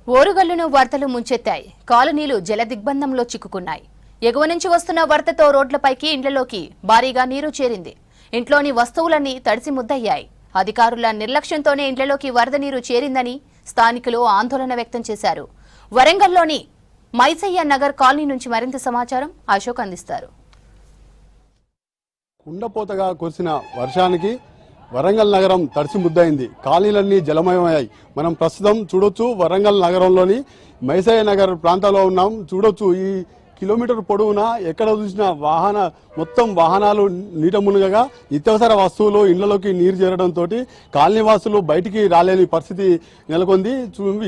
ఓరుగల్లును వరదలు ముంచెత్తాయి. కాలనీలు జలదిగ్బంధంలో చిక్కుకున్నాయి. ఎగువ నుంచి వస్తున్న వరదతో రోడ్లపైకి ఇండ్లలోకి భారీగా నీరు చేరింది. ఇంట్లోని వస్తువులన్నీ తడిసి ముద్దయ్యాయి. అధికారుల నిర్లక్ష్యంతోనే ఇండ్లలోకి వరద నీరు చేరిందని స్థానికులు ఆందోళన వ్యక్తం చేశారు. వరంగల్లోని మైసయ్య నగర్ కాలనీ నుంచి మరింత సమాచారం అశోక్ అందిస్తారు. కుండపోతగా కురిసిన వర్షానికి వరంగల్ నగరం తడిసి ముద్దయింది. కాలనీలన్నీ జలమయమయ్యాయి. మనం ప్రస్తుతం చూడొచ్చు వరంగల్ నగరంలోని మైసయ్య నగర్ ప్రాంతంలో ఉన్నాం. చూడొచ్చు ఈ కిలోమీటర్ పొడవునా ఎక్కడ చూసినా మొత్తం వాహనాలు నీట మునగగా నిత్యావసర వస్తువులు ఇళ్లలోకి నీరు చేరడంతో కాలనీ వాసులు బయటికి రాలేని పరిస్థితి నెలకొంది.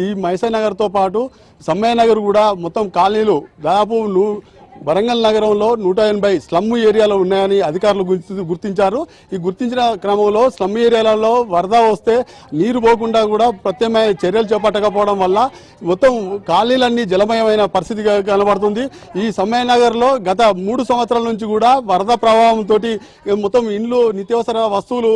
ఈ మైసయ్య నగర్తో పాటు సమ్మయ్య నగర్ కూడా మొత్తం కాలనీలు దాదాపు వరంగల్ నగరంలో 180 స్లమ్ ఏరియాలు ఉన్నాయని అధికారులు గుర్తించారు. ఈ గుర్తించిన క్రమంలో స్లమ్ ఏరియాలలో వరద వస్తే నీరు పోకుండా కూడా ప్రత్యామ్నాయ చర్యలు చేపట్టకపోవడం వల్ల మొత్తం కాలనీలన్నీ జలమయమైన పరిస్థితి కనబడుతుంది. ఈ సమ్మయ్య నగర్లో గత 3 సంవత్సరాల నుంచి కూడా వరద ప్రభావంతో మొత్తం ఇండ్లు నిత్యావసర వస్తువులు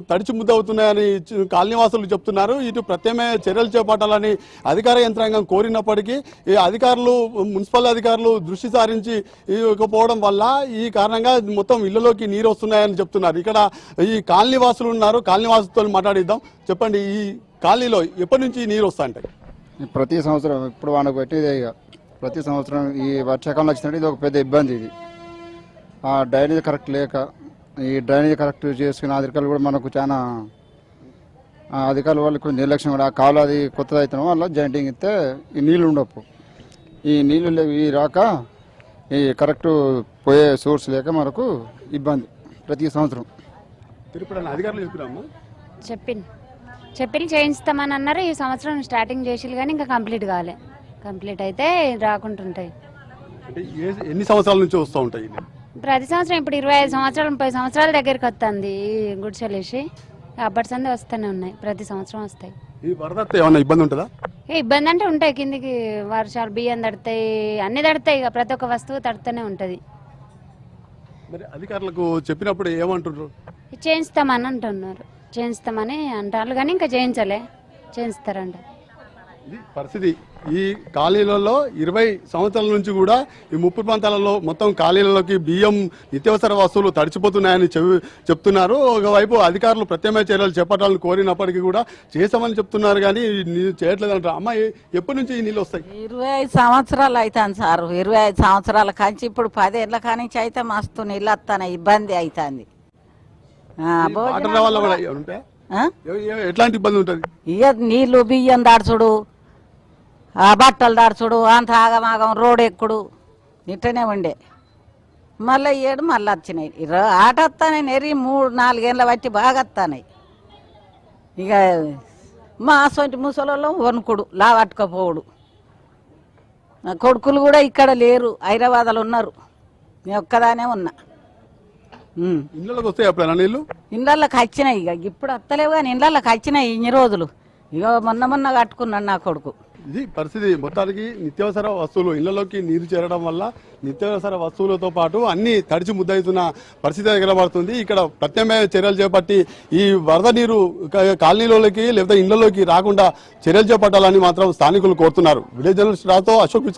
తడిచి ముద్దవుతున్నాయని కాలనీవాసులు చెప్తున్నారు. ఇటు ప్రత్యామ్నాయ చర్యలు చేపట్టాలని అధికార యంత్రాంగం కోరినప్పటికీ ఈ అధికారులు మున్సిపల్ అధికారులు దృష్టి సారించి ఇవ్వకపోవడం వల్ల ఈ కారణంగా మొత్తం ఇళ్లలోకి నీరు వస్తున్నాయని చెప్తున్నారు. ఇక్కడ ఈ కాలనీవాసులు ఉన్నారు. కాలనీవాసులతో మాట్లాడిద్దాం. చెప్పండి, ఈ కాలనీలో ఎప్పటి నుంచి నీరు వస్తాయంటాయి? ప్రతి సంవత్సరం ఇప్పుడు వానకు పెట్టేదే. ఇక ప్రతి సంవత్సరం ఈ వర్షాకాలం వచ్చినట్టు ఇది ఒక పెద్ద ఇబ్బంది. ఇది డ్రైనేజ్ కరెక్ట్ లేక ఈ డ్రైనేజ్ కరెక్ట్ చేసుకున్న అధికారులు కూడా మనకు చాలా అధికారుల వాళ్ళకు నిర్లక్ష్యం కూడా. కాలు అది కొత్తది అవుతాం వల్ల జాయింటింగ్ ఇస్తే ఈ నీళ్ళు ఉండవు. ఈ నీళ్ళు ఈ రాక ఈ కరెక్ట్ పోయే సోర్స్ లేక మనకు ఇబ్బంది ప్రతి సంవత్సరం. అధికారులు చెప్పి చేయిస్తామని అన్నారు. ఈ సంవత్సరం స్టార్టింగ్ చేసి కానీ ఇంకా కంప్లీట్ కాలే. కంప్లీట్ అయితే రాకుంటుంటాయి. ఎన్ని సంవత్సరాల నుంచి వస్తూ ఉంటాయి? ప్రతి సంవత్సరం ఇప్పుడు 25 సంవత్సరాలు 30 సంవత్సరాల దగ్గరికి వస్తుంది ఈ గుడిసెలేసి. అప్పటి సంది వస్తూనే ఉన్నాయి. ప్రతి సంవత్సరం వస్తాయి. ఇబ్బంది ఉంటుందా? ఇబ్బంది అంటే ఉంటాయి. కిందికి వర్షాలు బియ్యం తడతాయి, అన్ని తడతాయి. ఇక ప్రతి ఒక్క వస్తువు తడుతూనే ఉంటుంది. మరి అధికారులకు చెప్పినప్పుడు ఏమంటున్నారు? చేయిస్తామని అంటున్నారు. చేయిస్తామని అంటారు కానీ ఇంకా చేయించలే. చేయిస్తారంట. పరిస్థితి ఈ కాలనీలలో 20 సంవత్సరాల నుంచి కూడా ఈ ముప్పు ప్రాంతాలలో మొత్తం కాలనీలలోకి బియ్యం నిత్యావసర వస్తువులు తడిచిపోతున్నాయని చెప్తున్నారు. ఒకవైపు అధికారులు ప్రత్యామ్నాయ చర్యలు చేపట్టాలని కోరినప్పటికీ కూడా చేస్తామని చెప్తున్నారు కానీ చేయట్లేదు అంటారు. అమ్మ, ఎప్పటి నుంచి ఈ నీళ్ళు వస్తాయి? 25 సంవత్సరాలు అవుతాను సార్. 25 సంవత్సరాల కంచి ఇప్పుడు 10 ఏళ్ళ కానించి అయితే మస్తు నీళ్ళు వస్తాను. ఇబ్బంది అవుతుంది. ఎట్లాంటి ఇబ్బంది ఉంటుంది? ఇక నీళ్లు బియ్యం దాడ్చుడు, బట్టలు దాడ్చుడు, అంత ఆగమాగం రోడ్ ఎక్కుడు ఇట్టనే ఉండే. మళ్ళీ ఏడు మళ్ళీ వచ్చినాయి. ఆట వస్తానే నెరి 3-4 ఏళ్ళ బట్టి బాగా వస్తాయి. ఇక మా సొంటి ముసలలో వణుకుడు లావట్టుకపోవుడు. కొడుకులు కూడా ఇక్కడ లేరు, హైదరాబాద్లో ఉన్నారు. నేను ఒక్కదానే ఉన్నా. ఇళ్ళకి వస్తాయి అప్పుడు నీళ్ళు? ఇళ్ళకి వచ్చినాయి. ఇక ఇప్పుడు వస్తలేవు కానీ ఇళ్ళకి వచ్చినాయి ఇన్ని రోజులు. ఇక మొన్న కట్టుకున్నాడు నా కొడుకు. ఇది పరిస్థితి. మొత్తానికి నిత్యావసర వస్తువులు ఇళ్లలోకి నీరు చేరడం వల్ల నిత్యావసర వస్తువులతో పాటు అన్ని తడిచి ముద్దవుతున్న పరిస్థితి కనబడుతుంది. ఇక్కడ ప్రత్యామ్నాయ చర్యలు చేపట్టి ఈ వరద నీరు కాలనీలోకి లేదా ఇళ్లలోకి రాకుండా చర్యలు చేపట్టాలని మాత్రం స్థానికులు కోరుతున్నారు. విలేజ్ జర్నలిస్ట్ రాతో అశోక్.